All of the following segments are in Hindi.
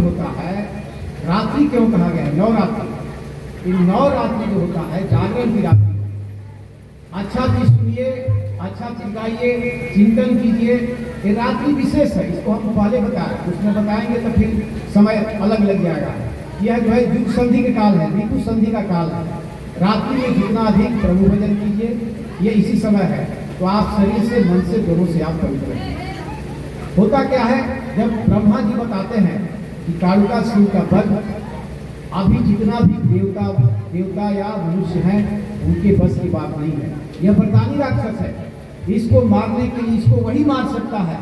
जो होता है, रात्रि क्यों कहा गया है? नवरात्रि। इन नवरात्रि जो होता है जागरण की रात्रि। अच्छा चीज सुनिए, अच्छा चीज गाइए, चिंतन कीजिए। ये रात्रि विशेष है, इसको हम पहले बताएं, उसमें बताएंगे तो फिर समय अलग लग जाएगा। यह जो है युग संधि का काल है, ऋतु संधि का काल है। रात्रि में जितना अधिक प्रभु भजन कीजिए, ये इसी समय है। तो आप शरीर से, मन से, दोनों से आप पवित्र हैं। होता क्या है, जब ब्रह्मा जी बताते हैं कि कालिकासुर का वध, अभी जितना भी देवता या मनुष्य हैं उनके बस की बात नहीं है। यह वरदानी राक्षस है, इसको मारने के लिए इसको वही मार सकता है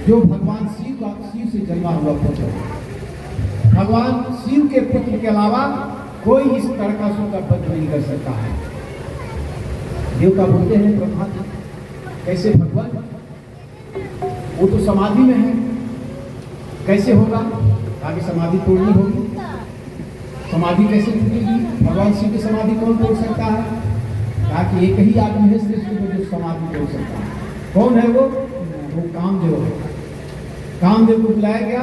जो भगवान शिव से जन्मा हुआ पुत्र है। भगवान शिव के पुत्र के अलावा कोई इस कालिकासुर का वध नहीं कर सकता है। देवता बोलते हैं ब्रह्मा जी, कैसे भगवान, वो तो समाधि में है, कैसे होगा? आगे समाधि तोड़नी होगी। समाधि कैसे टूटेगी? भगवान शिव की समाधि कौन तोड़ सकता है? ताकि एक ही आदमी है सृष्टि में जो समाधि तोड़ सकता है। कौन है वो? कामदेव है। कामदेव को बुलाया गया,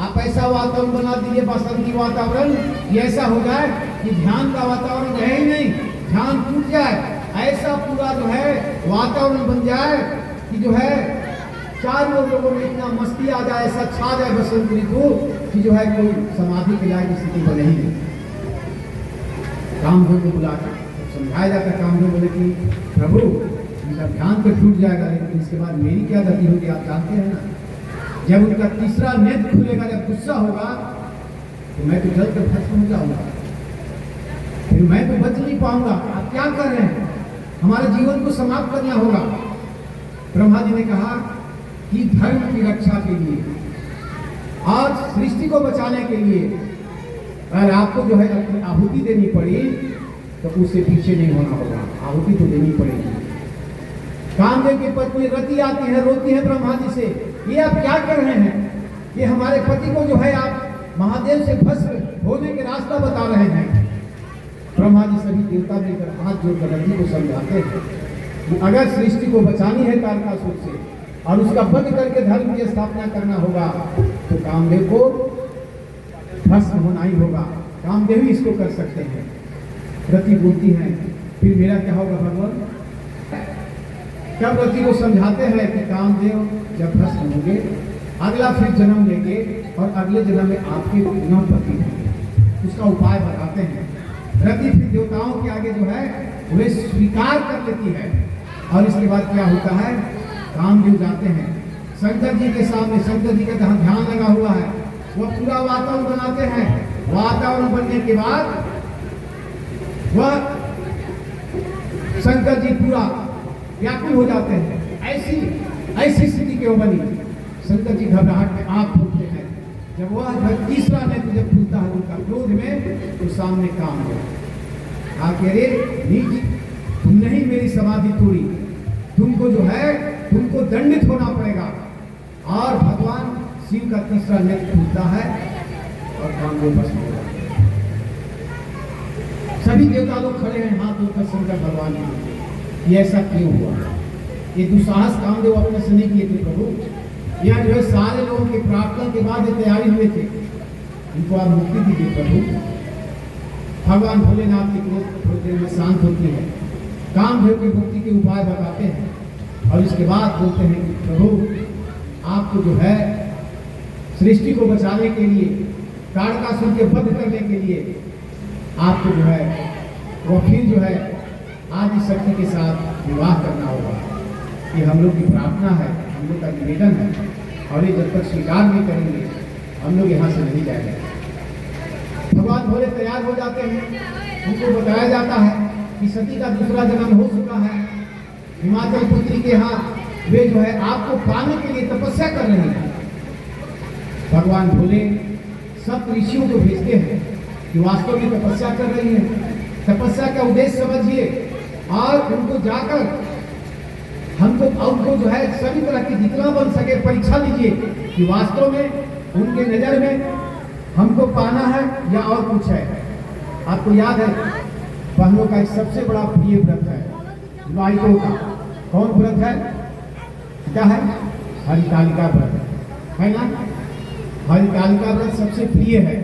आप ऐसा वातावरण बना दीजिए, बसंती वातावरण, कि ऐसा हो जाए कि ध्यान का वातावरण रहे ही नहीं, ध्यान टूट जाए। ऐसा पूरा जो है वातावरण बन जाए कि जो है चारों लोगों में इतना मस्ती आ जाए, ऐसा छा जाए बसंत ऋतु कि जो है कोई समाधि के लायक स्थिति बने ही नहीं। कामदेव को बुलाकर समझाया जाता है। कामदेव बोले कि प्रभु, इनका ध्यान तो टूट जाएगा, लेकिन इसके बाद मेरी क्या गति होगी आप जानते हैं ना। जब उनका तीसरा नेत्र खुलेगा, जब गुस्सा होगा, तो मैं तो जल कर भस्म हो जाऊंगा, फिर मैं तो बच नहीं पाऊंगा। आप क्या कर रहे हैं? हमारे जीवन को समाप्त करना होगा। ब्रह्मा जी ने कहा कि धर्म की रक्षा के लिए और सृष्टि को बचाने के लिए अगर आपको जो है अपनी आहुति देनी पड़ी तो उससे पीछे नहीं होना होगा, आहुति तो देनी पड़ेगी। कामदेव की पत्नी रति आती है, रोती है ब्रह्मा जी से, ये आप क्या कर रहे हैं? ये हमारे पति को जो है आप महादेव से भस्म होने के रास्ता बता रहे हैं। ब्रह्मा जी सभी देवता मिलकर हाथ जोड़कर रति को समझाते हैं कि अगर सृष्टि को बचानी है कालिकासुर से और उसका वध करके धर्म की स्थापना करना होगा, तो कामदेव को भस्म होना ही होगा। कामदेव ही इसको कर सकते हैं। रति बोलती है, फिर मेरा क्या होगा भगवान? तब रति को समझाते हैं कि कामदेव जब भस्म होंगे, अगला फिर जन्म लेंगे और अगले जन्म में आपके पुनः पति होंगे। उसका उपाय बताते हैं। रति फिर देवताओं के आगे जो है वे स्वीकार कर लेती है। और इसके बाद क्या होता है, कामदेव जाते हैं शंकर जी के सामने। शंकर जी का जहाँ ध्यान लगा हुआ है, वह पूरा वातावरण बनाते हैं। वातावरण बनने के बाद वह शंकर जी पूरा व्याकुल हो जाते हैं। ऐसी स्थिति क्यों बनी? शंकर जी घबराहट में आंख खोलते हैं। जब वह तीसरा नेत्र जब खुलता है उनका क्रोध में, तो सामने कामदेव आके, रे नीच, तुमने ही मेरी समाधि तोड़ी, तुमको जो है तुमको दंडित होना पड़ेगा। और भगवान शिव का तीसरा नेत्र खुलता है और कामदेव भस्म हो जाते हैं। सभी देवता लोग खड़े हैं हाथ धोकर शंकर भगवान जी, ये ऐसा क्यों हुआ? ये दुस्साहस कामदेव अपने से नहीं किए थे प्रभु। यह जो है सारे लोगों की प्रार्थना के बाद ये तैयारी हुए थे, इनको आप मुक्ति दीजिए प्रभु। भगवान भोलेनाथ की क्रोध थोड़ी देर में शांत होती है। कामदेव की मुक्ति के उपाय बताते हैं और इसके बाद बोलते हैं कि प्रभु, आपको जो है सृष्टि को बचाने के लिए, कालिकासुर के वध करने के लिए आपको जो है वो फिर जो है आदि शक्ति के साथ विवाह करना होगा। ये हम लोग की प्रार्थना है, हम लोग का निवेदन है, और ये जब तक स्वीकार नहीं करेंगे हम लोग यहाँ से नहीं जाएंगे। भगवान भोले तैयार हो जाते हैं। उनको बताया जाता है कि सती का दूसरा जन्म हो चुका है। हिमाचल पुत्री के यहाँ वे जो है आपको पाने के लिए तपस्या कर रहे हैं। भगवान भोले सब ऋषियों को भेजते हैं कि वास्तव में तपस्या कर रही है, तपस्या का उद्देश्य समझिए, और उनको जाकर उनको जो है सभी तरह की जितना बन सके परीक्षा लीजिए कि वास्तव में उनके नजर में हमको पाना है या और कुछ है। आपको याद है बहनों का एक सबसे बड़ा प्रिय व्रत है विवाहितों का। कौन व्रत है? क्या है? हरितालिका व्रत है ना। हरितालिका व्रत सबसे प्रिय है।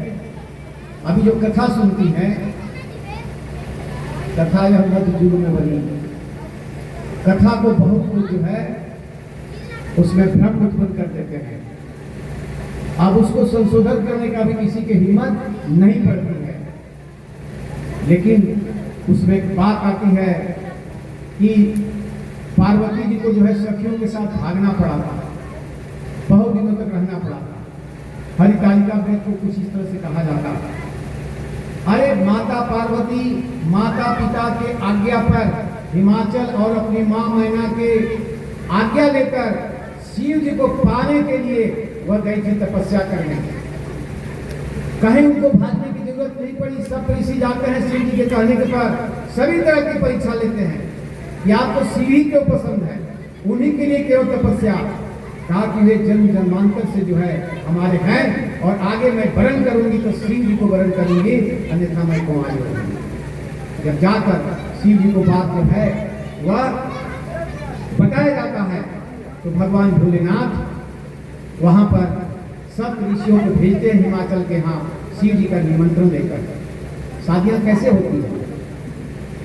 अभी जो कथा सुनती हैं, कथा यह मध्य युग में बनी, कथा को बहुत कुछ जो है उसमें भ्रम उत्पन्न कर देते हैं। अब उसको संशोधन करने का भी किसी की हिम्मत नहीं पड़ती है। लेकिन उसमें एक बात आती है कि पार्वती जी को जो है सखियों के साथ भागना पड़ा था, बहुत दिनों तक रहना पड़ा था। हरितालिका व्रत को कुछ इस तरह से कहा जाता है, अरे माता पार्वती माता पिता के आज्ञा पर हिमाचल और अपनी मां मैना के आज्ञा लेकर शिव जी को पाने के लिए वह गई थी तपस्या करने। कहीं उनको भागने की जरूरत नहीं पड़ी। सब ऋषि जाते हैं शिव जी के कहने के पर, सभी तरह की परीक्षा लेते हैं कि आपको शिव ही क्यों पसंद है, उन्हीं के लिए क्यों तपस्या। कहा कि वे जन्म जन्मांतर से जो है हमारे हैं और आगे मैं वरण करूंगी तो शिव जी को वरण करूंगी, अन्यथा मैं कुंवारी रहूंगी। जब जाकर शिव जी को बात जो है वह बताया जाता है तो भगवान भोलेनाथ वहां पर सब ऋषियों को भेजते हैं हिमाचल के यहाँ शिव जी का निमंत्रण लेकर। शादियां कैसे होती है,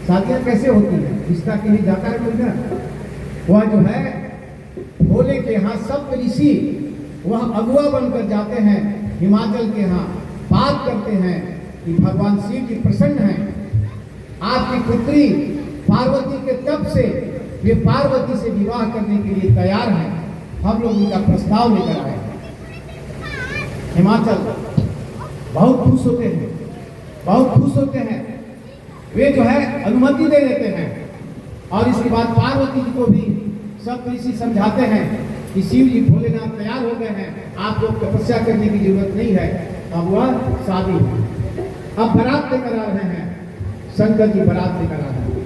शादियां कैसे होती है, रिश्ता के लिए जाता है कोई, वह जो है भोले के यहाँ सब ऋषि वह अगुआ बनकर जाते हैं हिमाचल के यहाँ, बात करते हैं कि भगवान शिव जी प्रसन्न हैं, आपकी पुत्री पार्वती के तप से वे पार्वती से विवाह करने के लिए तैयार हैं, हम लोग उनका प्रस्ताव लेकर आए हैं। हिमाचल बहुत खुश होते हैं, बहुत खुश होते हैं। वे जो है अनुमति दे देते हैं और इसके बाद पार्वती जी को भी सब ऋषि समझाते हैं कि शिव जी भोलेनाथ तैयार हो गए हैं, आप लोग तपस्या करने की जरूरत नहीं है। अब वह शादी है। अब बारात लेकर आ रहे हैं, शंकर जी बारात लेकर आ रहे हैं,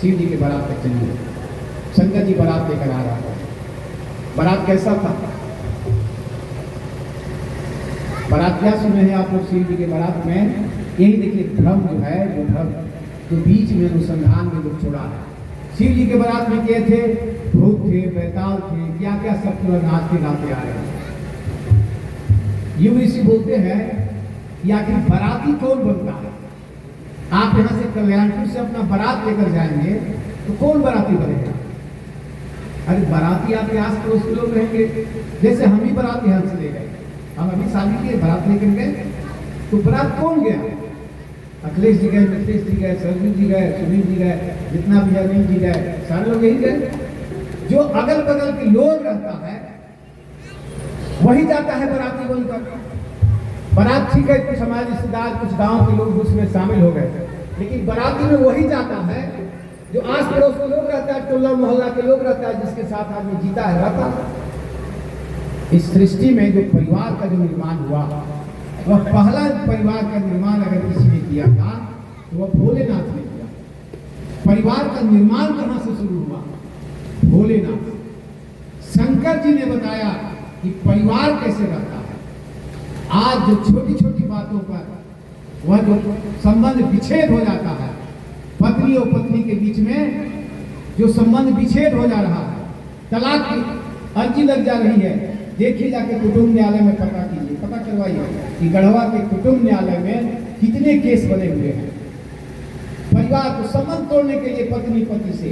शिव जी के बारात तक चलिए। शंकर जी बारात लेकर आ रहा है। बारात कैसा था, बारात क्या सुने हैं आप लोग शिव जी के बारात में? यही देखिए भ्रम जो है, वो भ्रम जो बीच में अनुसंधान में लोग छोड़ा है। शिव जी के बारात में क्या थे, भूत थे, बैताल थे, क्या क्या सब पूरा नाचते गाते आ रहे हैं। युग ऋषि बोलते हैं कि आखिर बाराती कौन बनता है? आप यहाँ से कल्याणपुर से अपना बारात लेकर जाएंगे तो कौन बाराती बनेगा? अरे बाराती आपके आस पड़ोस के लोग रहेंगे। जैसे हम ही बारात यहाँ से ले गए, हम अभी शादी के बारात लेकर गए तो बारात कौन गया? अखिलेश जी गए, नीतीश जी गए, सरजू जी गए, सुनील जी गए, जितना भी अरविंद जी गए, सारे लोग यही गए। जो अगल बगल के लोग रहता है वही जाता है बाराती बनकर। बारात ठीक है, कुछ हमारे रिश्तेदार, कुछ गांव के लोग उसमें शामिल हो गए, लेकिन बाराती में वही जाता है जो आस पड़ोस के लोग रहता है, टोला मोहल्ला के लोग रहता है, जिसके साथ आदमी जीता है, रहता है। इस सृष्टि में जो परिवार का जो निर्माण हुआ, वह पहला परिवार का निर्माण अगर किसी ने किया था तो वह भोलेनाथ ने किया। परिवार का निर्माण कहां से शुरू हुआ? भोलेनाथ। शंकर जी ने बताया कि परिवार कैसे रहता है। आज जो छोटी छोटी बातों पर वह जो संबंध विच्छेद हो जाता है, पत्नी और पत्नी के बीच में जो संबंध विच्छेद हो जा रहा है, तलाक की अर्जी लग जा रही है, देखिए जाके कुटुंब न्यायालय में पता कीजिए, पता करवाइए कि गढ़वा के कुटुंब न्यायालय में कितने केस बने हुए हैं। परिवार को संबंध तोड़ने के लिए पत्नी पति से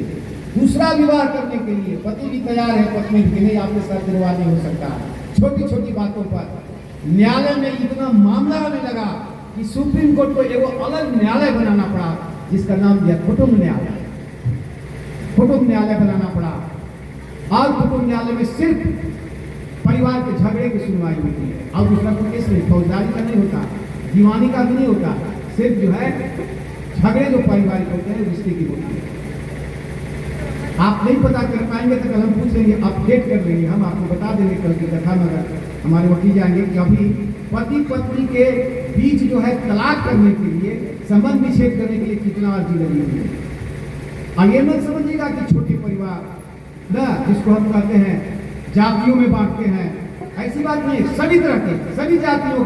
दूसरा विवाह करने के लिए पति भी तैयार है, पत्नी भी नहीं, आपके साथ विवाह नहीं हो सकता। छोटी छोटी बातों पर न्यायालय में इतना मामला होने लगा कि सुप्रीम कोर्ट को एक अलग न्यायालय बनाना पड़ा, जिसका नाम दिया कुटुंब न्यायालय। कुटुंब न्यायालय बनाना पड़ा और कुटुंब न्यायालय में सिर्फ परिवार के झगड़े की सुनवाई होती है और दूसरा कोई केस नहीं, फौजदारी का नहीं होता, दीवानी का भी नहीं होता, सिर्फ जो है झगड़े जो पारिवारिक होते हैं रिश्ते की होती है। आप नहीं पता कर पाएंगे तो कल हम पूछ लेंगे, अपडेट कर लेंगे, हम आपको बता देंगे कल की कथा में अगर हमारे वकील जाएंगे कि अभी पति पत्नी के बीच जो है तलाक करने के लिए, संबंध विच्छेद करने के लिए कितना अर्जी लगी हुई है। और ये मत समझिएगा कि छोटे परिवार ना, जिसको हम कहते हैं जातियों में बांटते हैं, ऐसी बात नहीं। सभी तरह के, सभी जातियों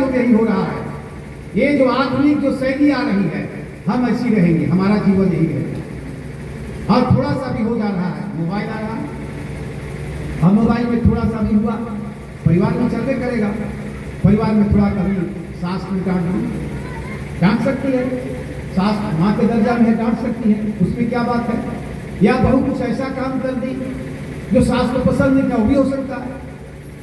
के यही हो रहा है। ये जो आधुनिक जो शैली आ रही है, हम ऐसी रहेंगे, हमारा जीवन यही रहेगा। और थोड़ा सा भी हो जा रहा है, मोबाइल आ रहा है, हम मोबाइल में थोड़ा सा भी हुआ परिवार में चलते करेगा। परिवार में थोड़ा कभी सास को डांट सकती है, सास माँ के दर्जा में डांट सकती है, उसमें क्या बात है। या बहू कुछ ऐसा काम कर दी जो सास को पसंद नहीं था, वो भी हो सकता है।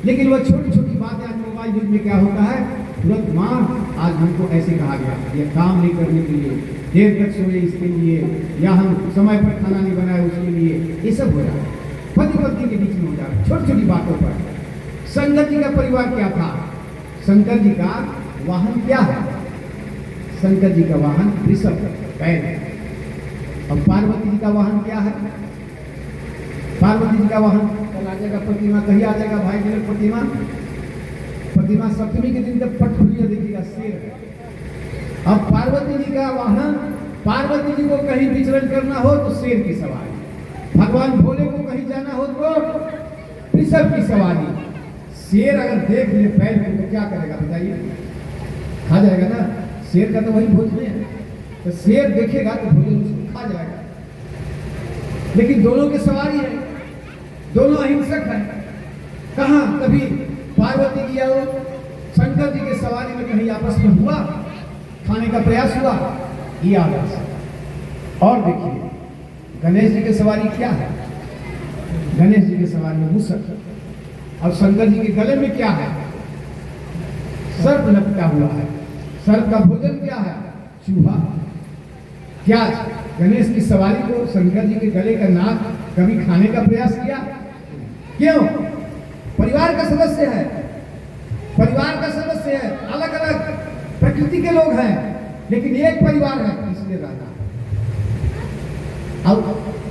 लेकिन वह छोटी छोटी बातें आज मोबाइल युग में क्या होता है, तुरंत माँ आज हमको ऐसे कहा गया, ये काम नहीं करने के लिए, देर तक सोए इसके लिए, या हम समय पर खाना नहीं बनाए उसके लिए, ये सब हो रहा है। पति पत्नी के बीच में हो जा रहा है छोटी छोटी बातों पर। शंकर जी का परिवार क्या था, शंकर जी का वाहन क्या है, शंकर जी का वाहन वृषभ बैल है। अब पार्वती जी का वाहन क्या है, पार्वती जी का वाहन कल आ जाएगा प्रतिमा, कहीं आ जाएगा भाई जी प्रतिमा, प्रतिमा सप्तमी के दिन जब पट खुलिए देखिएगा शेर है। अब पार्वती जी का वाहन, पार्वती जी को कहीं विचरण करना हो तो शेर की सवारी, भगवान भोले को कहीं जाना हो तो वृषभ की सवारी। शेर अगर देख ले बैल को तो क्या करेगा बताइए, खा जाएगा ना, शेर का तो वही भोजन है, तो शेर देखेगा तो भोजन उसको खा जाएगा। लेकिन दोनों की सवारी है, दोनों अहिंसक है। कहाँ कभी पार्वती की और शंकर जी के सवारी में कहीं आपस में हुआ, खाने का प्रयास हुआ, ये आदर्श। और देखिए गणेश जी की सवारी क्या है, गणेश जी की सवारी में मूषक, और शंकर जी के गले में क्या है, सर्प लपटा हुआ है। सर्प का भोजन क्या है, चूहा। क्या गणेश की सवारी को शंकर जी के गले का नाक कभी खाने का प्रयास किया? क्यों? परिवार का सदस्य है, परिवार का सदस्य है, अलग अलग प्रकृति के लोग हैं, लेकिन एक परिवार है, इसलिए रहना। अब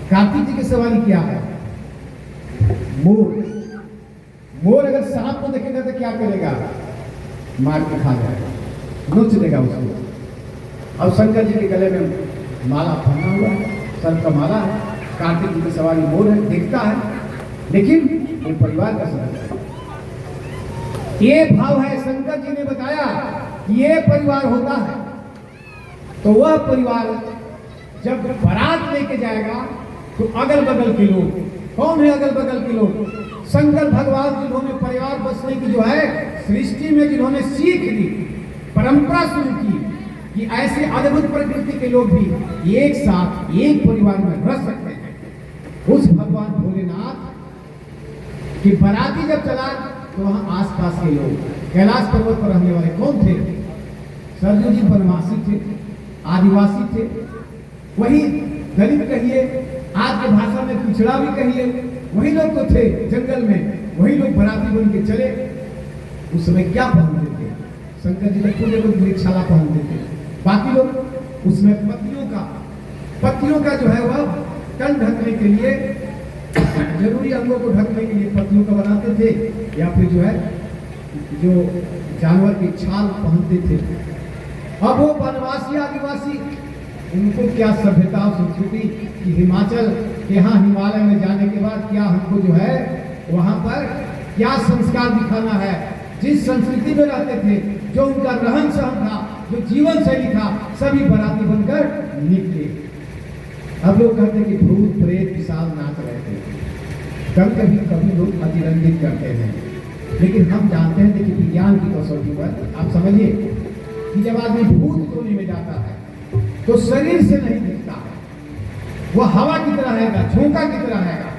कार्तिक जी की सवारी क्या है, मोर। मोर अगर सांप को देखेगा तो क्या करेगा, मार के खा जाएगा, नोच देगा उसको। अब शंकर जी के गले में माला पहना हुआ है, सर्प का माला है, कार्तिक जी की सवारी मोर है, दिखता है, लेकिन ये परिवार का सदस्य है। ये भाव है, शंकर जी ने बताया कि ये परिवार होता है। तो वह परिवार जब बारात लेके जाएगा तो अगल बगल के लोग, कौन है अगल बगल के लोग, शंकर भगवान जिन्होंने परिवार बसने की जो है सृष्टि में जिन्होंने सीख दी, परंपरा शुरू की कि ऐसे अद्भुत प्रकृति के लोग भी एक साथ एक परिवार में रह सकते हैं। उस भगवान भोलेनाथ की बाराती जब चला तो वहां आसपास के लोग, कैलाश पर्वत पर रहने वाले कौन थे, सरजू जी बनवासी थे, आदिवासी थे, वही दलित कहिए, आज के भाषा में पिछड़ा भी कहिए, वही लोग तो थे जंगल में, वही लोग बाराती बन के चले। उस समय क्या पहनते थे, शंकर जी ने पूरे लोग वृक्षाला पहनते थे, बाकी लोग उसमें पत्तियों का जो है वह तन ढकने के लिए, जरूरी अंगों को ढकने के लिए पत्तियों का बनाते थे, या फिर जो है जो जानवर की छाल पहनते थे। अब वो वनवासी आदिवासी, उनको क्या सभ्यता और संस्कृति कि हिमाचल के यहाँ हिमालय में जाने के बाद क्या हमको जो है वहाँ पर क्या संस्कार दिखाना है, जिस संस्कृति में रहते थे, जो उनका रहन सहन था, जो जीवन शैली था, सभी बाराती बनकर निकले। अब लोग कहते कि भूत प्रेत विशाल नाच रहे थे, कभी लोग अतिरंजित करते हैं, लेकिन हम जानते हैं कि विज्ञान की कसौटी पर आप समझिए कि जब आदमी भूत टोली में जाता है तो शरीर से नहीं दिखता है, वह हवा की तरह रहेगा, झोंका की तरह रहेगा,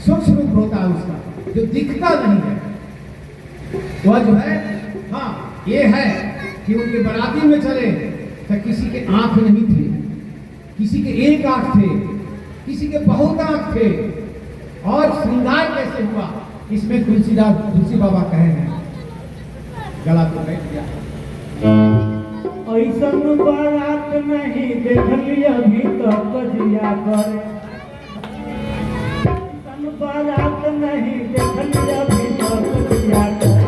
सूक्ष्म रूप होता है उसका, जो दिखता नहीं है। वह जो है, हाँ ये है कि उनके बाराती में चले तो किसी के आंख नहीं थे, किसी के एक आंख थे, किसी के बहुत आंख थे, और श्रृंगार कैसे हुआ इसमें तुलसी बाबा कहे हैं, गला तो बैठ गया। ऐसन बारात नहीं देखली अभी तक जिया करे, ऐसन बारात नहीं देखली अभी तक जिया करे।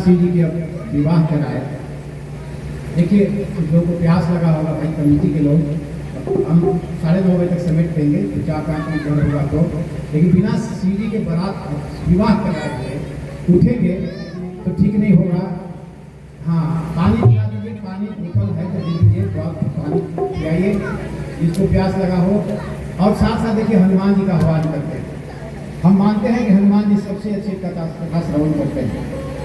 शिव जी के विवाह कराया। देखिए लोगों को प्यास लगा होगा भाई, कमेटी के लोग हम 9:30 बजे तक समेट देंगे, तो 4-5 मिनट और होगा तो, लेकिन बिना शिव जी के बारात विवाह कराए हुए उठेंगे तो ठीक नहीं होगा। हाँ, पानी पिला दीजिए, पानी बोतल है तो दे दीजिए, तो आप पानी पिलाइए जिसको प्यास लगा हो। और साथ साथ देखिए हनुमान जी का आह्वान करते हैं। हम मानते हैं कि हनुमान जी सबसे अच्छी कथा श्रवण करते हैं,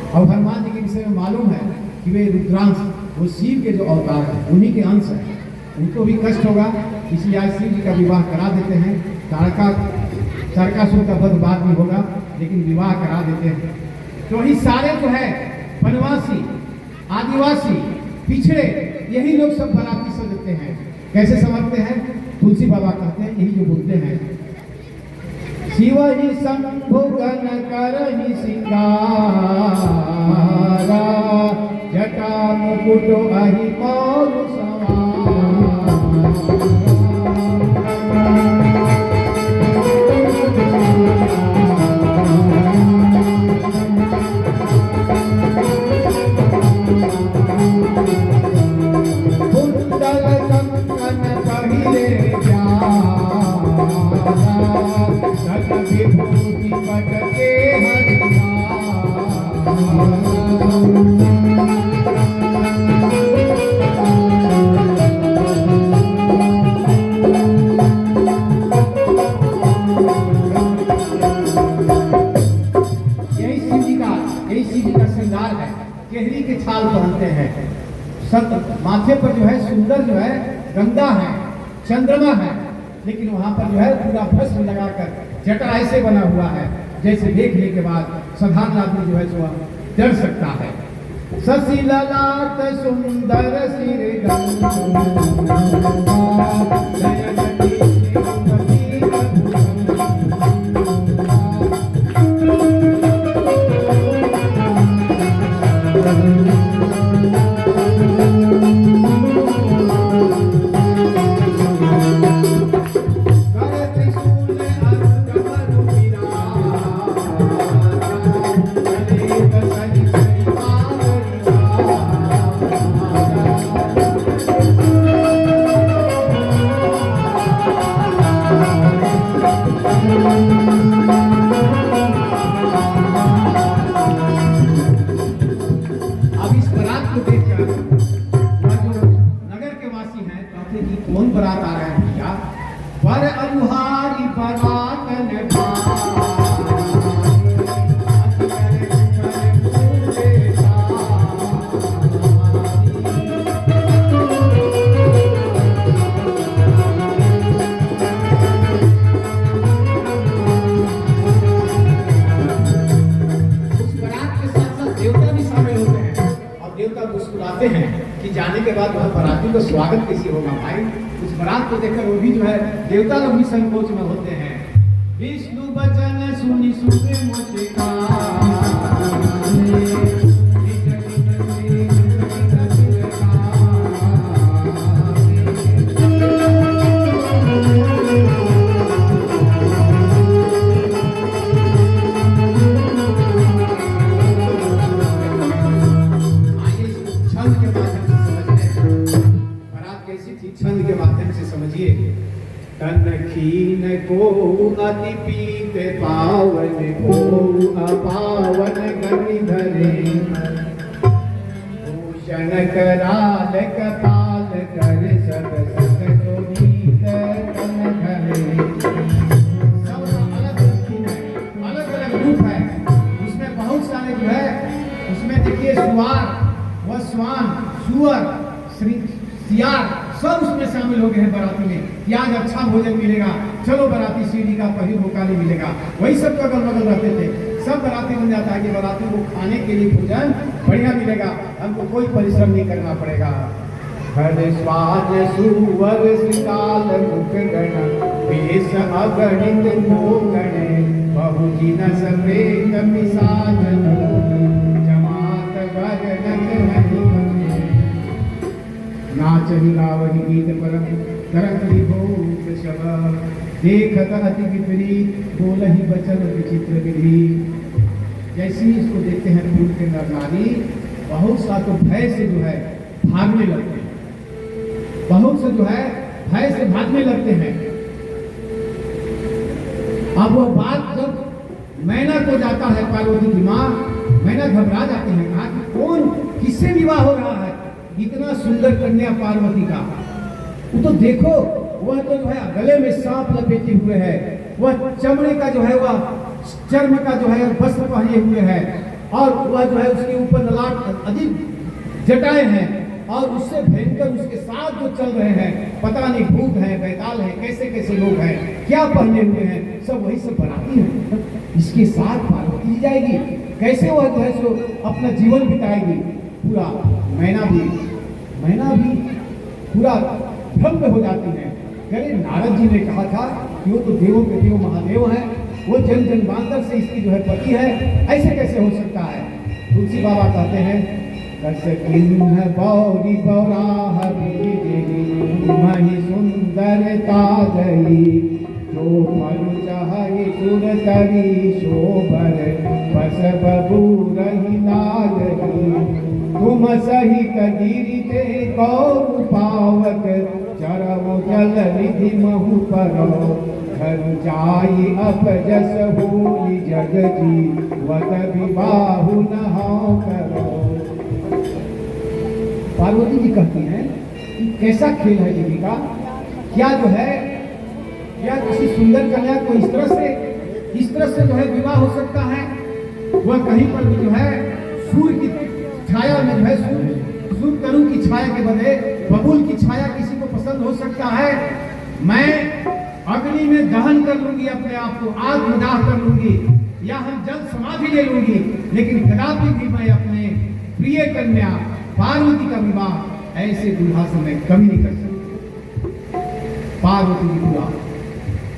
और हनुमान जी के विषय में मालूम है कि वे रुद्रांश, वो शिव के जो अवतार हैं उन्हीं के अंश हैं, उनको भी कष्ट होगा, इसलिए आज शिव जी का विवाह करा देते हैं। तारकासुर का वध बाद में होगा, लेकिन विवाह करा देते हैं। तो वही सारे जो है वनवासी, आदिवासी, पिछड़े, यही लोग सब बराती समझते हैं। कैसे समझते हैं? तुलसी बाबा कहते हैं, यही जो बोलते हैं, शिव ही शंभु गण करहि सिंगारा, जटा मुकुट अहि मौल केहरी के छाल पहनते हैं। माथे पर जो है सुंदर जो है गंगा है, चंद्रमा है, लेकिन वहां पर जो है पूरा भस्म लगाकर जटा ऐसे बना हुआ है जैसे देखने के बाद साधारण आदमी जो है सो डर सकता है। शशि ललाट सुंदर सिर गंगा देवता मुस्कुराते हैं कि जाने के बाद वह बाराती का स्वागत कैसे होगा भाई। उस बारात को देखकर वो भी जो है देवता लोग भी संकोच में होते हैं। विष्णु वचन सुनि सुने मुझका छंद के माध्यम से समझिए। तन खीन को अति पीते पावन को अपावन गति धरे भूषण कराल कपाल कर सब सत को गीत तन धरे। सब अलग खीन है, अलग अलग रूप है, उसमें बहुत सारे जो है, उसमें देखिए सुवार व स्वान सुअर सियार सब उसमें शामिल हो गए हैं बाराती में। कि आज अच्छा भोजन मिलेगा, चलो बाराती सीढ़ी का पहिर भोकाली मिलेगा, वही सब अगल बगल रहते थे। सब बाराती बन जाता है कि बाराती को खाने के लिए भोजन बढ़िया मिलेगा, हमको कोई परिश्रम नहीं करना पड़ेगा। हर स्वाद सुवर श्रीकाल मुख गण वेश अगणित मोगण बहु जिन सप्रेत मिसाजन जमात गगन नाचहि गावहि गीत परम करत विभूत शब देखत अति विपरीत बोलहि बचन विचित्र विधि। जैसे ही इसको देखते हैं पूर्व के नर नारी, बहुत सा तो भय से जो है भागने लगते हैं, बहुत से जो है भय से भागने लगते हैं। अब वह बात जब मैना को जाता है पार्वती की माँ, मैना घबरा जाते हैं, कहा कि कौन किससे विवाह हो रहा है, इतना सुंदर कन्या पार्वती का। वो तो देखो, वह तो जो है गले में सांप लपेटे हुए है, वह चमड़े का जो है वह चर्म का जो है वस्त्र पहने हुए है, और वह जो है उसके ऊपर ललाट अजीब जटाएं हैं, और उससे भयंकर उसके साथ जो चल रहे हैं, पता नहीं भूत है, बैताल है, कैसे कैसे लोग हैं, क्या पहने हुए हैं, सब वही सब बाराती हैं। इसके साथ पार्वती जी जाएगी, कैसे वह जो है सो अपना जीवन बिताएगी। पूरा मैना भी पूरा भ्रम हो जाती है। अरे नारद जी ने कहा था कि वो तो देवों के देव महादेव हैं, वो जन जन्मांतर से इसकी जो है पति है, ऐसे कैसे हो सकता है। तुलसी बाबा कहते हैं बौरी बौरा मही सुंदरता गई जो फल चाहे सुर तरी शोभर बस बबू रही नागरी तुम सहित गिरिते गौर पावक चरम जल निधि महु परो घर जाई अब जस होई जग जी वत विवाहु नहाओ करो। पार्वती जी कहती हैं कि कैसा खेल है देवी का, क्या जो है, क्या किसी सुंदर कन्या को इस तरह से जो है विवाह हो सकता है। वह कहीं पर भी जो है सूर्य की छाया में जो है सूर्य तनु की छाया के बदले बबूल की छाया किसी को पसंद हो सकता है। मैं अग्नि में दहन कर लूंगी अपने आप को, आत्मदाह कर लूंगी, या हम जल समाधि ले लूंगी, लेकिन कदापि भी मैं अपने प्रिय कन्या पार्वती का विवाह ऐसे दूल्हा से मैं कभी नहीं कर सकती। पार्वती की दूल्हा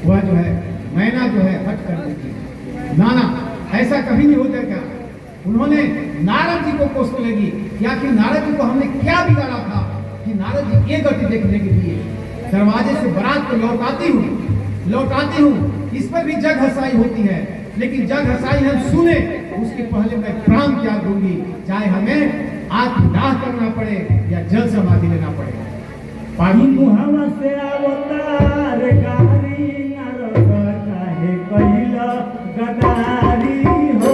वह जो है मैना जो है हट कर देती, नाना ऐसा कभी नहीं होता क्या। उन्होंने नारद जी को कोसने लगी कि आखिर नारद जी को हमने क्या बिगाड़ा था कि नारद जी एक गति देखने के लिए दरवाजे से बारात को लौटाती हूँ, इस पर भी जग हंसाई होती है, लेकिन जग हंसाई हम सुने उसके पहले मैं प्राण त्याग दूंगी, चाहे हमें आत्मदाह करना पड़े या जल समाधि लेना पड़े। मुहम्मा से अवतार गारी नरक चाहे कैला गदारी हो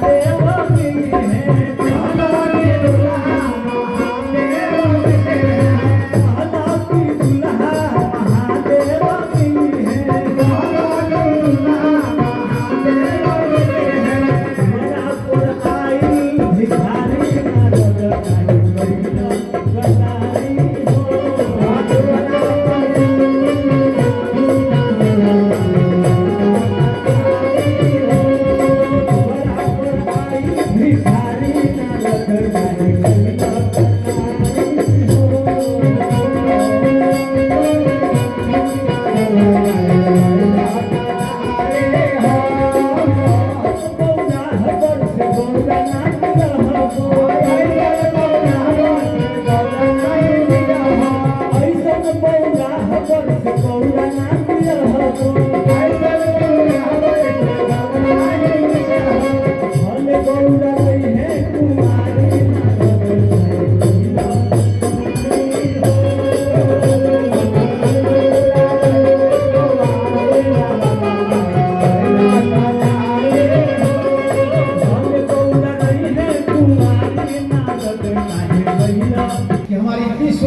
महादेव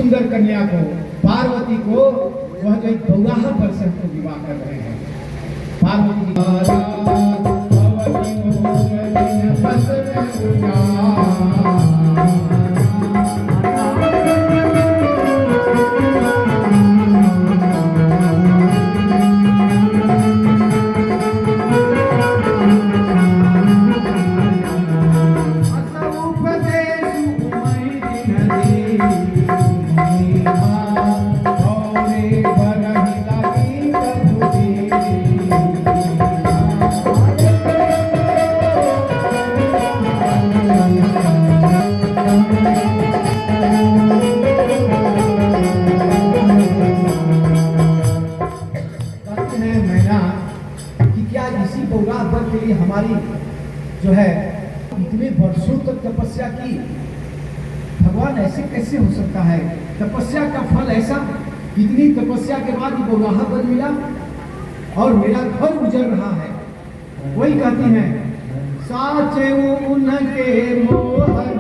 सुंदर कन्या को, पार्वती को, वह जो एक बौराहा पर से हमको विवाह कर रहे हैं। पार्वती जी के लिए हमारी जो है इतने वर्षों तक तपस्या की, भगवान ऐसे कैसे हो सकता है? तपस्या का फल ऐसा, इतनी तपस्या के बाद बौराहा पर मिला और मेरा घर उजड़ रहा है। वही कहती हैं, साचे उनके मोहन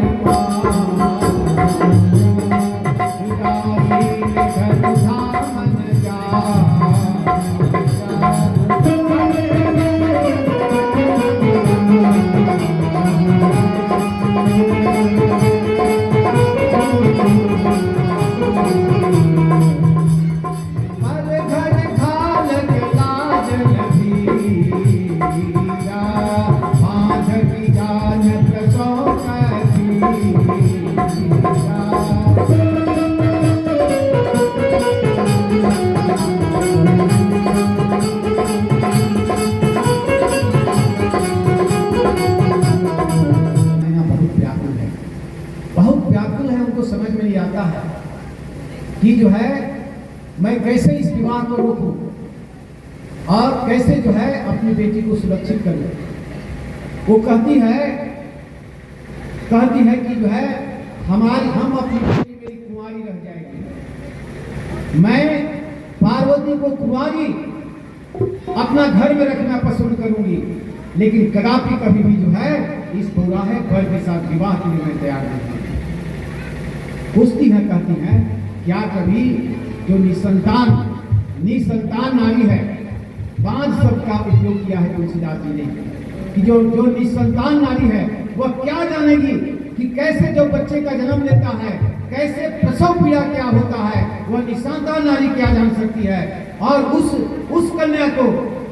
समझ में नहीं आता है कि जो है मैं कैसे इस विवाह को रोकूं और कैसे जो है अपनी बेटी को सुरक्षित करूं। वो कहती है कि जो है हम अपनी बेटी मेरी कुंवारी रह जाएगी, मैं पार्वती को कुंवारी अपना घर में रखना पसंद करूंगी, लेकिन कदापि कभी भी जो है इस बौराहे वर के साथ विवाह के लिए मैं तैयार नहीं हूं। पूछती है, कहती है, क्या कभी जो निसंतान नारी है, 5 शब्द का उपयोग किया है तुलसीदास जी ने कि जो निसंतान नारी है वह क्या जानेगी कि कैसे जो बच्चे का जन्म लेता है, कैसे प्रसव पीड़ा क्या होता है, वह निसंतान नारी क्या जान सकती है। और उस कन्या को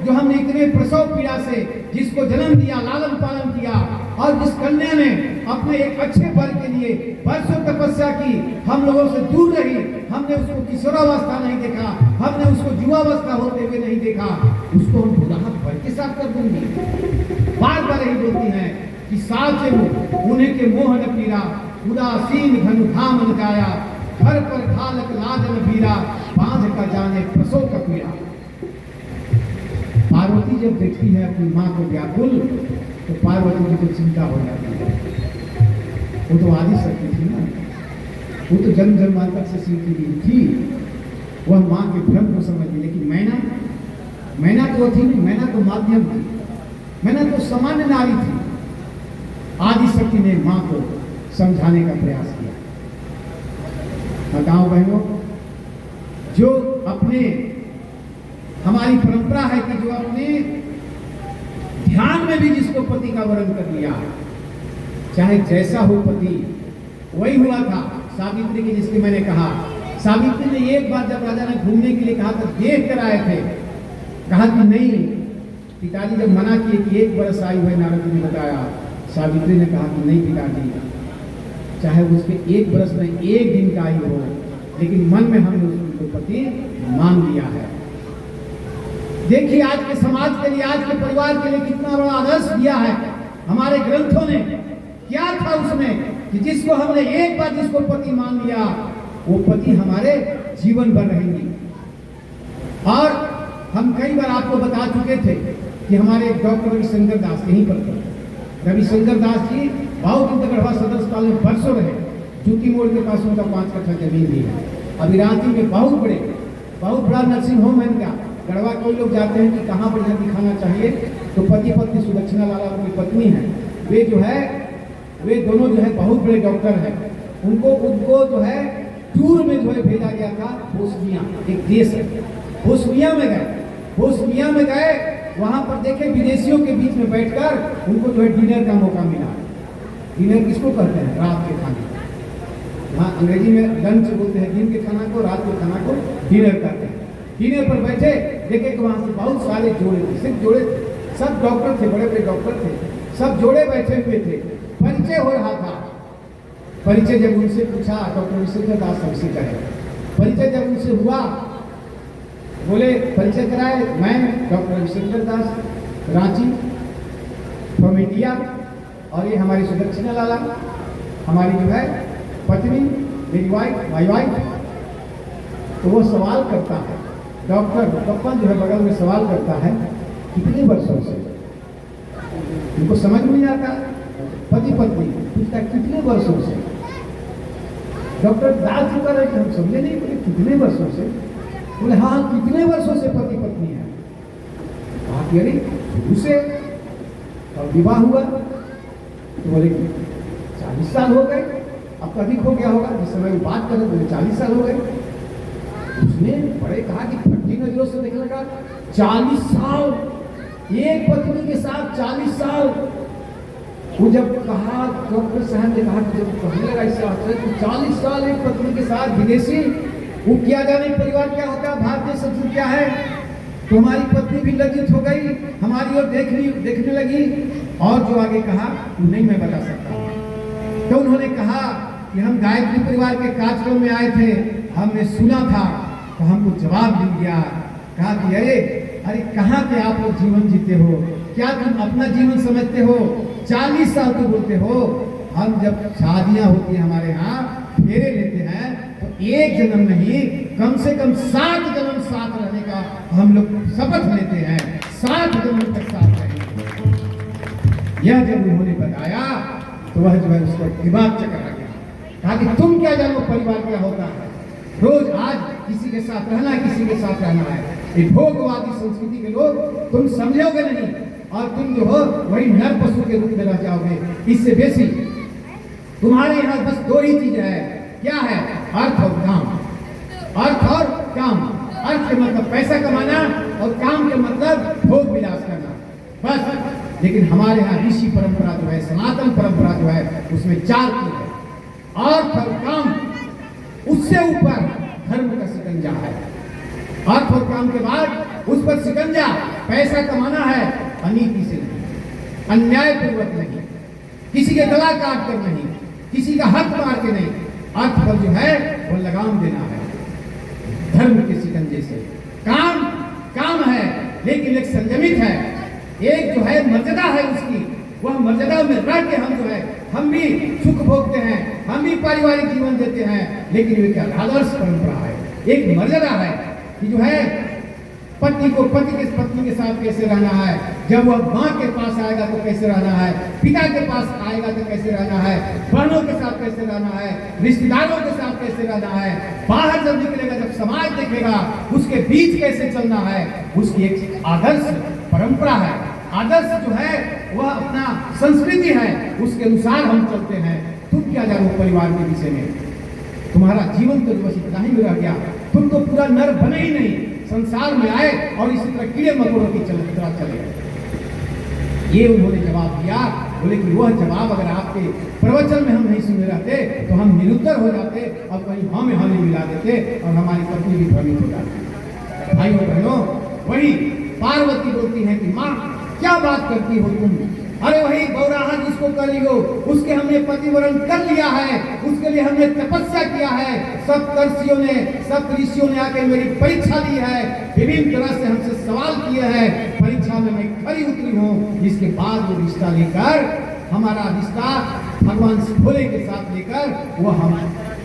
जो हमने इतने प्रसव पीड़ा से जिसको जन्म दिया, लालन पालन किया, और जिस कन्या ने अपने एक अच्छे वर के लिए वर्षों तपस्या की, हम लोगों से दूर रही, हमने उसको किशोरावस्था नहीं देखा, हमने उसको युवावस्था होते हुए नहीं देखा, उसको हम बौराहा वर के साथ कर दूंगी। बार बार यही बोलती हैं कि साचे उन्हें के मोहन पीरा, उदासीन घन धाम न जाया, घर पर खालक लाजन भीरा, बांझ का जाने प्रसव का पीड़ा। पार्वती जब देखती है अपनी माँ को व्याकुल, तो पार्वती की तो चिंता हो जाती है। वो तो आदि शक्ति थी ना, वो तो जन्म जन्मांतर से सीखी गई थी, वह माँ के भ्रम को समझती। लेकिन मैना तो वो थी नहीं, मैना तो माध्यम थी, मैना तो सामान्य नारी थी। आदि शक्ति ने माँ को समझाने का प्रयास किया। बताओ बहनों, जो अपने हमारी परंपरा है कि जो अपने ध्यान में भी जिसको पति का वर्ण कर लिया, चाहे जैसा हो पति, वही हुआ था सावित्री की, जिसकी मैंने कहा। सावित्री ने एक बार जब राजा ने घूमने के लिए कहा तो देख कर आए थे, कहा कि नहीं, पिताजी जब मना किए कि 1 वर्ष आयु है, नारद जी ने बताया, सावित्री ने कहा कि नहीं पिताजी, चाहे उसके 1 वर्ष में 1 दिन का आयु हो, लेकिन मन में हमने उसको पति मान लिया है। देखिए आज के समाज के लिए, आज के परिवार के लिए कितना बड़ा आदर्श दिया है हमारे ग्रंथों ने। क्या था उसमें कि जिसको हमने एक बार जिसको पति मान लिया, वो पति हमारे जीवन भर रहेंगे। और हम कई बार आपको बता चुके थे कि हमारे डॉक्टर रविशंकर दास यहीं पर थे। रविशंकर दास जी बहुत गढ़वा सदर अस्पताल में वर्षों रहे। जूती मोड़ के पास उनका 5 कट्ठा जमीन भी है। अभी रांची में बहुत बड़ा नर्सिंग होम है इनका। गढ़वा कोई लोग जाते हैं कि कहाँ पर यहाँ दिखाना चाहिए, तो पति पत्नी सुदक्षिणा लाला उनकी पत्नी है, वे दोनों जो है बहुत बड़े डॉक्टर हैं। उनको जो है टूर में जो है भेजा गया था बोस्निया, एक देश है, बोस्निया में गए। बोस्निया में गए, वहां पर देखे विदेशियों के बीच में बैठकर उनको जो है डिनर का मौका मिला। डिनर किसको कहते हैं? रात के खाने। हाँ, अंग्रेजी में लंच बोलते हैं दिन के खाना को, रात के खाना को डिनर कहते हैं। डिनर पर बैठे, देखे कि वहां से बहुत सारे जोड़े थे, सिर्फ जोड़े थे, सब डॉक्टर थे, बड़े बड़े डॉक्टर थे, सब जोड़े बैठे हुए थे। परिचय हो रहा था। परिचय जब उनसे पूछा, डॉक्टर विशेंद्र दास सबसे कहे, परिचय जब उनसे हुआ, बोले परिचय कराए, मैं doctor Vishendra Das, Ranchi from India, और ये हमारी सुदक्षिणा लाला, हमारी जो है पत्नी, मेरी वाइफ, माई वाइफ। तो वो सवाल करता है, डॉक्टर कप्पन जो है बगल में सवाल करता है, कितने वर्षों से? उनको समझ में नहीं आता, पति पत्नी पूछता कितने वर्षों से? डॉक्टर दास जी कह रहे कि हम समझे नहीं, बोले कितने वर्षों से? बोले हाँ, कितने वर्षों से पति पत्नी है? कहा कि अरे शुरू से, और विवाह हुआ? तो बोले 40 साल हो गए। अब अधिक हो गया होगा, जिस समय वो बात कर रहे बोले 40 साल हो गए। उसने बड़े कहा कि फटी नजरों से देखने लगा, 40 साल एक पत्नी के साथ, 40 साल। वो जब कहा, डॉक्टर साहब ने कहा, जब कहने लगा इससे आश्चर्य कि 40 साल एक पत्नी के साथ विदेशी, वो क्या जाने परिवार क्या होता है, भारतीय संस्कृति क्या है। तो हमारी पत्नी भी लज्जित हो गई, हमारी ओर देखने लगी, और जो आगे कहा नहीं मैं बता सकता। तो उन्होंने कहा कि हम गायत्री परिवार के कार्यक्रम में आए थे, हमने सुना था, तो हमको जवाब मिल गया। कहा कि अरे कहाँ के आप लोग जीवन जीते हो, क्या तुम अपना जीवन समझते हो? 40 साल तो बोलते हो। हम जब शादियां होती है हमारे यहाँ, फेरे लेते हैं, तो एक जन्म नहीं, कम से कम 7 जन्म साथ रहने का हम लोग शपथ लेते हैं, 7 जन्म तक साथ रहेंगे। यह जब उन्होंने बताया तो वह जो है उसका दिमाग चकरा गया। कहा कि तुम क्या जानो परिवार क्या होता है, रोज आज किसी के साथ रहना है, किसी के साथ रहना है। ये भोगवादी संस्कृति के लोग तुम समझोगे नहीं, और तुम जो हो वही नर पशु के रूप में रह जाओगे। इससे बेसी तुम्हारे यहाँ बस 2 ही चीज है, क्या है? अर्थ और काम। अर्थ और काम। अर्थ के मतलब पैसा कमाना, और काम के मतलब भोग विलास करना, बस। लेकिन हमारे यहाँ ऋषि परंपरा जो है, सनातन परंपरा जो है, उसमें 4 चीज है, अर्थ और काम, उससे ऊपर धर्म का शिकंजा है। अर्थ और काम के बाद उस पर शिकंजा, पैसा कमाना है, अनीति से नहीं, अन्यायपूर्वक नहीं, किसी के गला काट कर नहीं, किसी का हक मार के नहीं। अर्थ पर जो है वो लगाम देना है धर्म के शिकंजे से। काम है, लेकिन एक संयमित है, एक जो है मर्यादा है उसकी, वह मर्यादा में रह के हम जो है, हम भी सुख भोगते हैं, हम भी पारिवारिक जीवन देते हैं। लेकिन ये क्या आदर्श परंपरा है, एक मर्यादा है कि जो है पति को पत्नी के साथ कैसे रहना है, जब वह माँ के पास आएगा तो कैसे रहना है, पिता के पास आएगा तो कैसे रहना है, बहनों के साथ कैसे रहना है, रिश्तेदारों के साथ कैसे रहना है, बाहर जब निकलेगा, जब समाज देखेगा, उसके बीच कैसे चलना है, उसकी एक आदर्श परंपरा है। आदर्श जो है वह अपना संस्कृति है, उसके अनुसार हम चलते हैं। तुम क्या जानो परिवार के विषय में, तुम्हारा जीवन तो बस इतना ही रह गया, तुम तो पूरा नर बने ही नहीं, संसार में आए और इसी तरह कीड़े मकोड़ों की तरह चले। ये उन्होंने जवाब दिया। बोले कि वह जवाब अगर आपके प्रवचन में हम नहीं सुने रहते तो हम निरुत्तर हो जाते, और कहीं हाँ में हाँ नहीं मिला देते, और हमारी पत्नी भी भ्रमित हो जाती। भाइयों बहनों, वही पार्वती बोलती है कि माँ क्या बात करती हो तुम, अरे वही गौराहा जिसको कर लियो, उसके हमने पतिवरण कर लिया है, उसके लिए हमने तपस्या किया है, सप्तर्षियों ने, सप्तऋषियों ने आके मेरी परीक्षा ली है, विभिन्न तरह से हमसे सवाल किए हैं, परीक्षा में मैं खरी उतरी हूँ। इसके बाद वो रिश्ता लेकर, हमारा रिश्ता भगवान भोले के साथ लेकर वो हम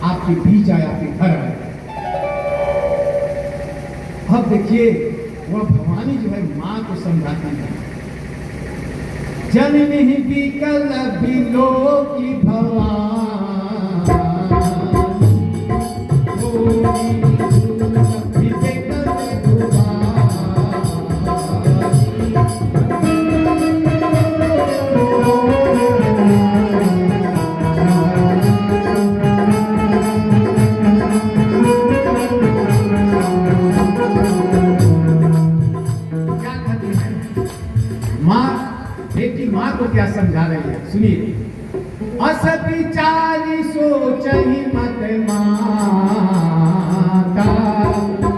आपके बीच आया, आपके घर आए। अब देखिए वह भवानी जो है माँ को समझाती है, जननी विकल बिलोकी भवानी, मत माता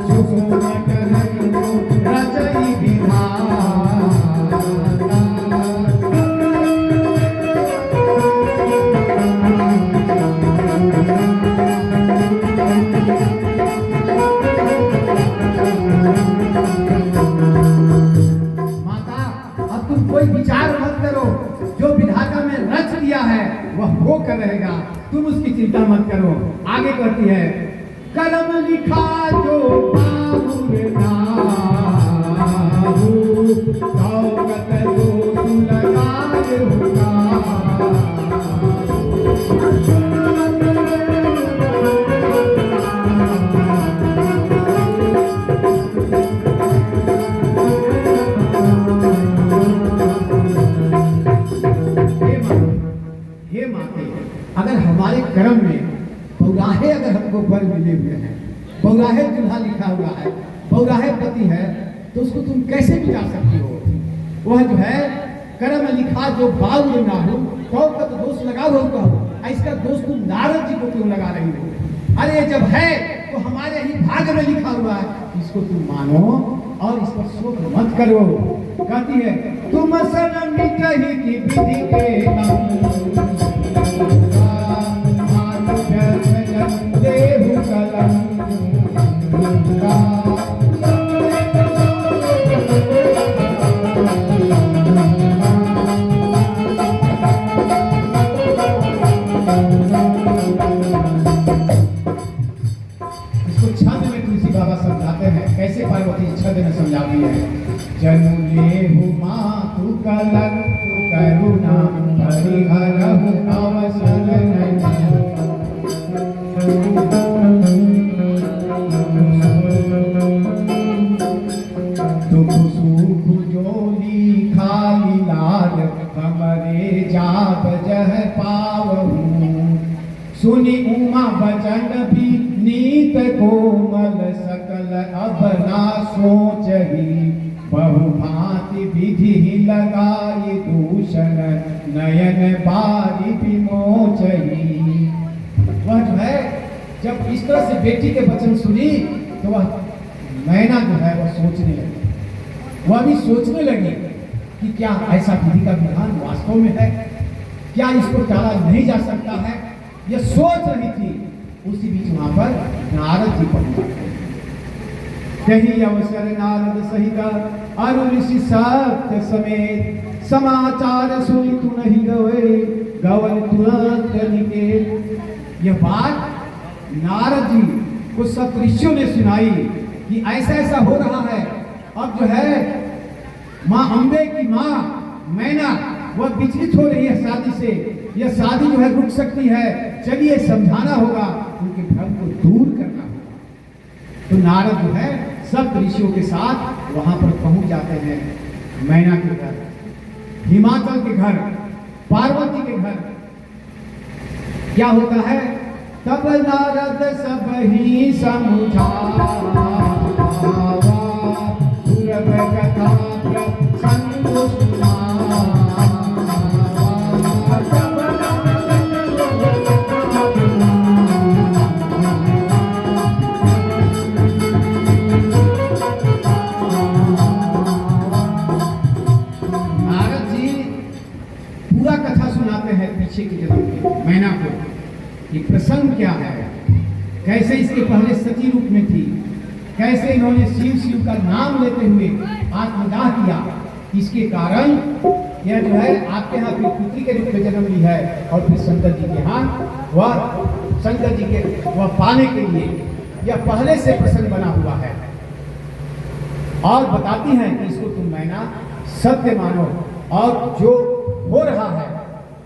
सुसुमत हरियो रचई विधाता। माता अब तुम कोई विचार मत करो, जो विधाता में रच दिया है वह होकर रहेगा, तुम उसकी चिंता मत करो। आगे कहती है कलम लिखा जो बाबुर नाहु, दौलत दोष लगाए होगा। हे माते, अगर हमारे कर्म में बहुराहे अगर हमको वर मिले हुए हैं, बहुराहे दूल्हा लिखा हुआ है, बहुराहे पति है, तो उसको तुम कैसे मिटा सकती हो? वह जो है कर्म लिखा जो बाबुर नाहु, तो दोष लगाओ कहो, इसका दोष तुम नारद जी को क्यों लगा रही हो? अरे जब है तो हमारे ही भाग में लिखा हुआ है, इसको तुम मानो और इस पर शोक मत करो। कहती है तुम सन मिटहि की विधि के देहु कलम। इसको छंद में तुलसी बाबा समझाते हैं, कैसे पार्वती छंद में समझाती है। जनु लेहु मातु कलंक करुणा परिहरहु अवसल नहीं। दुख सुख जोली खाली लाल हमरे जात जह पावहु। सुनी उमा बचन भी नीत कोमल सकल अब ना सोचही। बहुभांति विधि लगाई दूषण नयन बारी विमोचही। वह जो है जब इस तरह से बेटी के वचन सुनी तो वह मैना जो है वह सोचने लगी, वह भी सोचने लगी कि क्या ऐसा विधि का विधान वास्तव में है, क्या इसको टाला नहीं जा सकता है। यह सोच रही थी, उसी बीच वहां पर नारद जी पहुंच गए। कही अवसर नारद सहित अरु ऋषि सत्य समेत, समाचार सुनी तू नहीं गए गवन तुरंत निकेत। यह बात नारद जी को सब ऋषियों ने सुनाई कि ऐसा ऐसा हो रहा है। अब जो है माँ अम्बे की माँ मैना वह विचलित हो रही है शादी से, यह शादी जो है रुक सकती है, चलिए समझाना होगा, उनके भ्रम को दूर करना होगा। तो नारद जो है सब ऋषियों के साथ वहां पर पहुंच जाते हैं मैना के घर, हिमाचल के घर, पार्वती के घर। क्या होता है तब नारद सब ही समझावा, पूर्व कथा प्रसंग सुनावा। पीछे की जन्म की मैना को ये प्रसंग क्या है, कैसे इसके पहले सती रूप में थी, कैसे इन्होंने शिव शिव का नाम लेते हुए आत्मदाह किया, इसके कारण यह जो है आपके यहाँ फिर पुत्री के रूप में जन्म ली है और फिर शंकर जी के यहाँ वह शंकर जी के वह पाने के लिए यह पहले से प्रसंग बना हुआ है। और बताती हैं कि इसको तुम मैना सत्य मानो और जो हो रहा है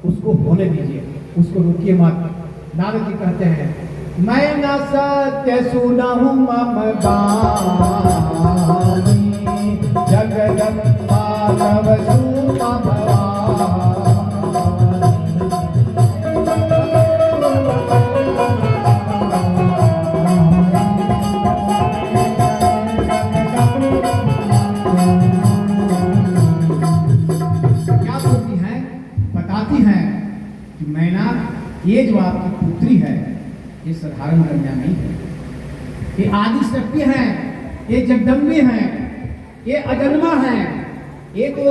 उसको होने दीजिए, उसको रोकिए मत। नारद जी कहते हैं मैं न सत्य सुनहु मम बानी, जगदम्बा तव सुमा ये जो आपकी पुत्री है ये साधारण कन्या नहीं है, ये आदि शक्ति है, ये जगदम्बी है, ये अजन्मा है, ये तो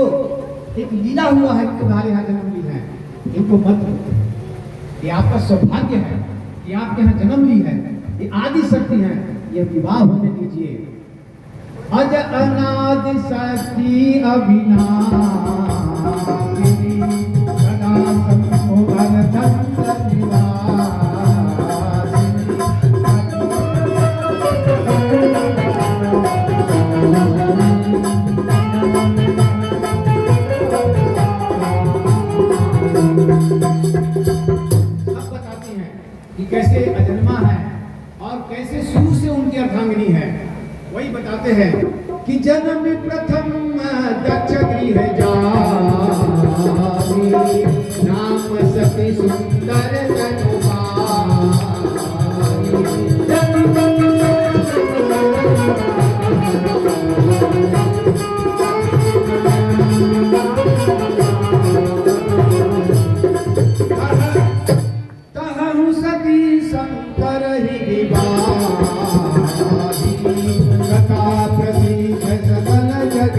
एक लीला हुआ है कि तुम्हारे यहाँ जन्म ली है, इनको मत लो। ये आपका सौभाग्य है कि आपके यहाँ जन्म ली है, ये आदि शक्ति है, ये विवाह होने दीजिए। अज अनादि शक्ति अविनाशिनी सदा संभोगन धन निवासिनी। सब बताती हैं कि कैसे अजन्मा है और कैसे शुरू से उनकी अर्धांगिनी है। वही बताते हैं कि जन्म प्रथम दक्ष गृह जाई, नाम सती सुंदर तहु सती शंकर ही विवाही, कथा प्रसिद्ध सकल जग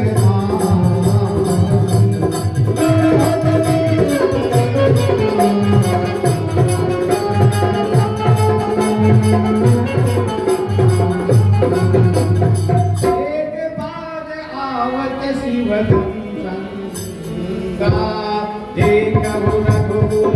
एक बार आवत शिव गंगा, देखहु रघुकुल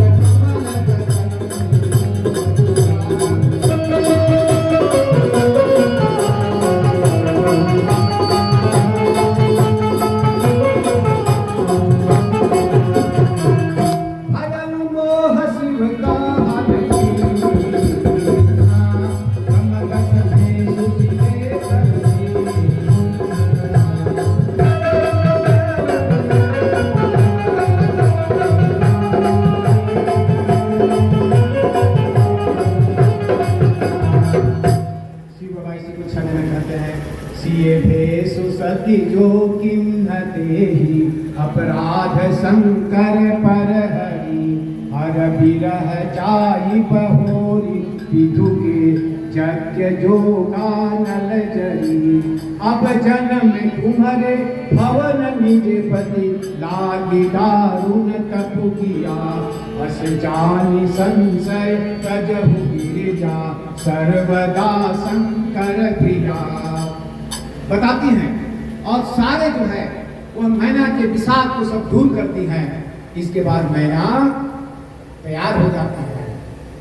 भजन मोह शिव का सिए भेषु सती जो किन्हते ही, अपराध शंकर पर हरि, हर बिरह जाई बहोरी, विधु के यज्ञ जोगा नल जरी। अब जन्म तुम्हारे भवन निज पति, लागी दारुण तपु किया, अस जानी संशय तजहु गिरिजा, सर्वदा शंकर प्रिया। बताती हैं और सारे जो है वह मैना के विषाद को सब दूर करती हैं। इसके बाद मैना तैयार हो जाती है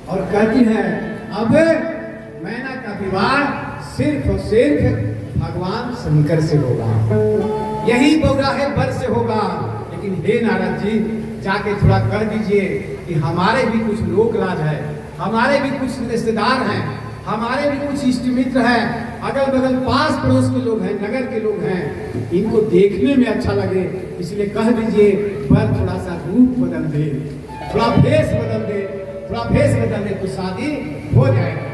और कहती है अब मैना का विवाह सिर्फ और सिर्फ भगवान शंकर से होगा, यही बौराहे वर से होगा। लेकिन हे नारद जी, जाके थोड़ा कर दीजिए कि हमारे भी कुछ लोक लाज है, हमारे भी कुछ रिश्तेदार हैं, हमारे भी कुछ इष्ट मित्र हैं, अगल बगल पास पड़ोस के लोग हैं, नगर के लोग हैं, इनको देखने में अच्छा लगे, इसलिए कह दीजिए पर थोड़ा सा रूप बदल दे, थोड़ा भेष बदल दे, थोड़ा भेष बदल दे तो शादी हो जाएगी।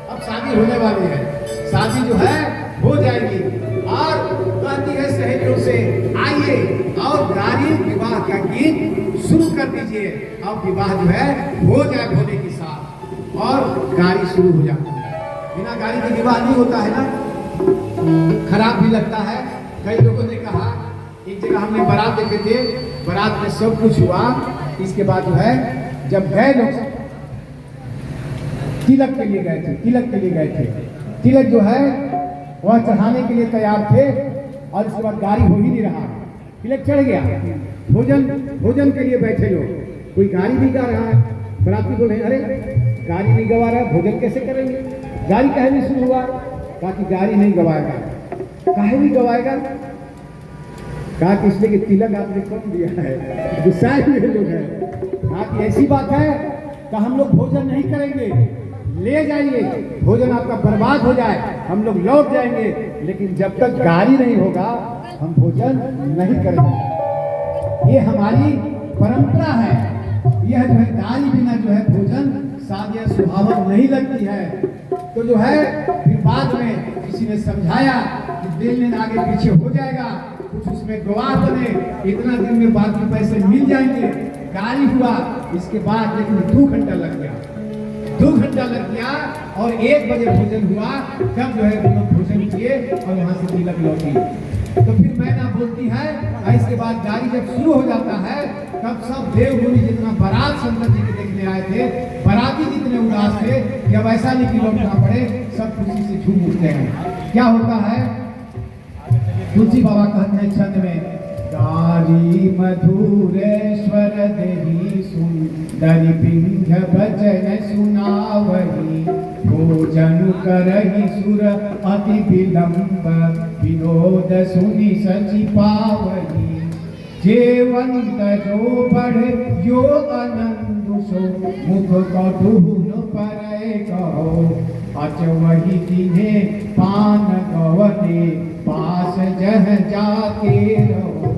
अब शादी होने वाली है, शादी जो है हो जाएगी। और कहती है सहेलियों से आइए और गाड़ी विवाह का गीत शुरू कर दीजिए। अब विवाह जो है हो जाए भोले के साथ और गाड़ी शुरू हो जाती है। बिना गाड़ी के विवाह नहीं होता है ना, खराब भी लगता है। कई लोगों ने कहा, एक जगह हमने बारात देखे थे, बारात में सब कुछ हुआ, इसके बाद जो है जब गए लोग तिलक के लिए गए थे, तिलक के लिए गए थे, तिलक जो है वह चढ़ाने के लिए तैयार थे और इसके बाद गाड़ी हो ही नहीं रहा, तिलक चढ़ गया। भोजन के लिए बैठे लोग, कोई गाड़ी नहीं गा रहा है। बराती बोले अरे गाड़ी नहीं गवा रहा, भोजन कैसे करेंगे? गाड़ी काहे नहीं शुरू हुआ? कहा कि गाड़ी नहीं गवाएगा। काहे नहीं गवाएगा? कहा कि इसलिए कि तिलक आपने कम दिया है, गुस्साए हुए लोग हैं। कहा कि ऐसी बात है कि हम लोग भोजन नहीं करेंगे, ले जाइए, भोजन आपका बर्बाद हो जाए, हम लोग लौट जाएंगे, लेकिन जब तक गाड़ी नहीं होगा हम भोजन नहीं करेंगे। ये हमारी परंपरा है। यह जो है गाड़ी बिना जो है भोजन शादियां सुहावन नहीं लगती है। तो जो है फिर बाद में किसी ने समझाया कि दिन दिन आगे पीछे हो जाएगा, कुछ उसमें गवाह बने, इतना दिन में बाकी पैसे मिल जाएंगे। गाड़ी हुआ इसके बाद, लेकिन 2 घंटा लग गया। 2 घंटा लग गया और 1 बजे भोजन हुआ, जब जो है वो लोग भोजन किए और वहां से तिलक लौटी। तो फिर मैना बोलती है, और इसके बाद गाड़ी जब शुरू हो जाता है तब सब देवभूमि जितना बारात शंकर जी के देखने आए थे, बाराती जितने उदास थे कि अब ऐसा नहीं कि लौटना पड़े, सब खुशी से झूम उठते हैं। क्या होता है, तुलसी बाबा कहते हैं छंद में, गारी मधुरेश्वर देही सुंदरी पिंड भजन सुनावही, भोजन करही सुर अति विलंब, विनोद सुनि सचि पावही, जेवंत जो बढ़े यो आनंद सो, मुख कटुन परै कहो, अचवही तिन्हे पान गवने, पास जह जाके रहो।